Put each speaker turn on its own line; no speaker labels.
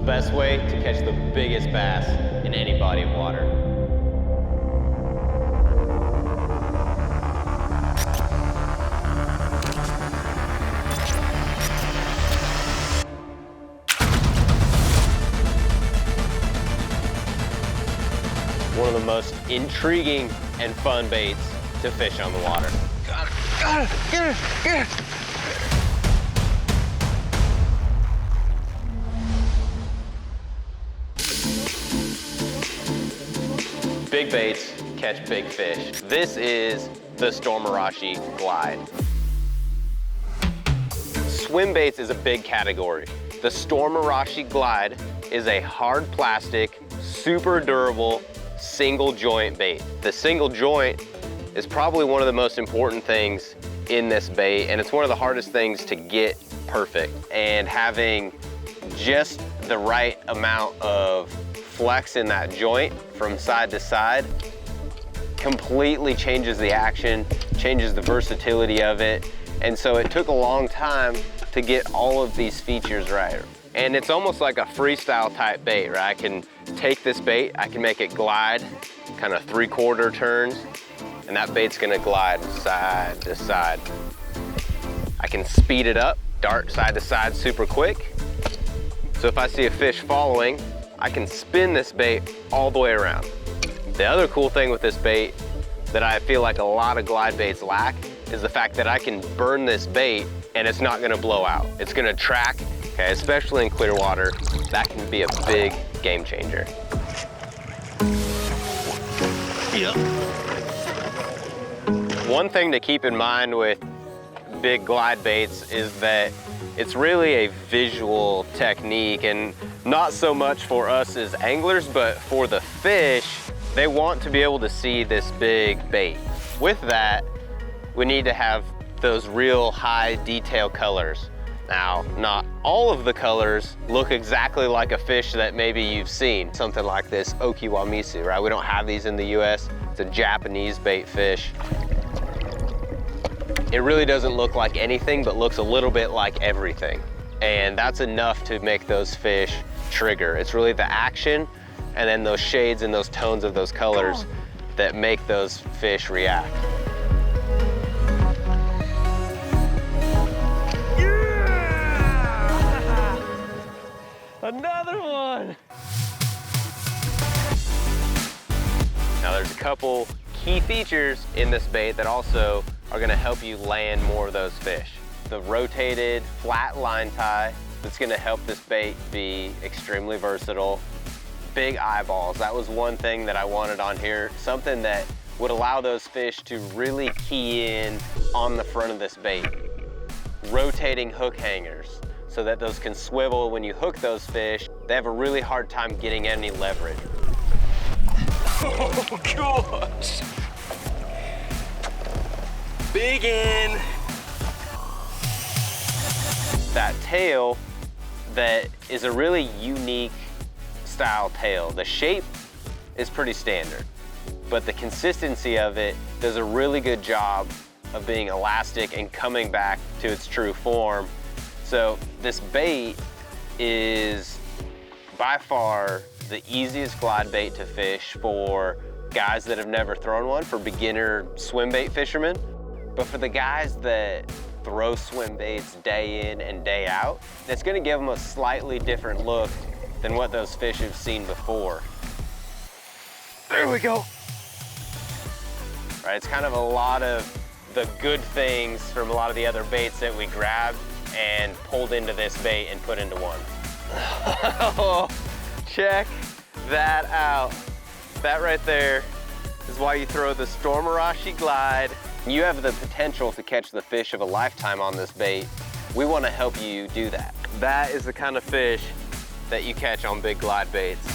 best way to catch the biggest bass in any body of water. One of the most intriguing and fun baits to fish on the water.
Got it, get it, get it.
Big baits catch big fish. This is the Storm Arashi Glide. Swim baits is a big category. The Storm Arashi Glide is a hard plastic, super durable, single joint bait. The single joint is probably one of the most important things in this bait, and it's one of the hardest things to get perfect. And having just the right amount of flex in that joint from side to side completely changes the action, changes the versatility of it. And so it took a long time to get all of these features right. And it's almost like a freestyle type bait, right? I can take this bait, I can make it glide kind of 3/4 turns, and that bait's gonna glide side to side. I can speed it up, dart side to side super quick. So if I see a fish following, I can spin this bait all the way around. The other cool thing with this bait that I feel like a lot of glide baits lack is the fact that I can burn this bait and it's not gonna blow out. It's gonna track, okay, especially in clear water. That can be a big game changer.
Yep.
One thing to keep in mind with big glide baits is that it's really a visual technique, and not so much for us as anglers, but for the fish, they want to be able to see this big bait. With that, we need to have those real high detail colors. Now, not all of the colors look exactly like a fish that maybe you've seen. Something like this okiwamisu, right? We don't have these in the US. It's a Japanese bait fish. It really doesn't look like anything, but looks a little bit like everything. And that's enough to make those fish trigger. It's really the action and then those shades and those tones of those colors that make those fish react.
Yeah! Another one!
Now there's a couple key features in this bait that also are gonna help you land more of those fish. The rotated flat line tie, that's gonna help this bait be extremely versatile. Big eyeballs, that was one thing that I wanted on here. Something that would allow those fish to really key in on the front of this bait. Rotating hook hangers, so that those can swivel when you hook those fish. They have a really hard time getting any leverage.
Oh gosh! Big in.
That tail that is a really unique style tail. The shape is pretty standard, but the consistency of it does a really good job of being elastic and coming back to its true form. So this bait is by far the easiest glide bait to fish for guys that have never thrown one, for beginner swim bait fishermen. But for the guys that throw swim baits day in and day out, it's gonna give them a slightly different look than what those fish have seen before.
There we go.
Right, it's kind of a lot of the good things from a lot of the other baits that we grabbed and pulled into this bait and put into one. Oh, check that out. That right there is why you throw the Storm Arashi Glide. You have the potential to catch the fish of a lifetime on this bait. We want to help you do that. That is the kind of fish that you catch on big glide baits.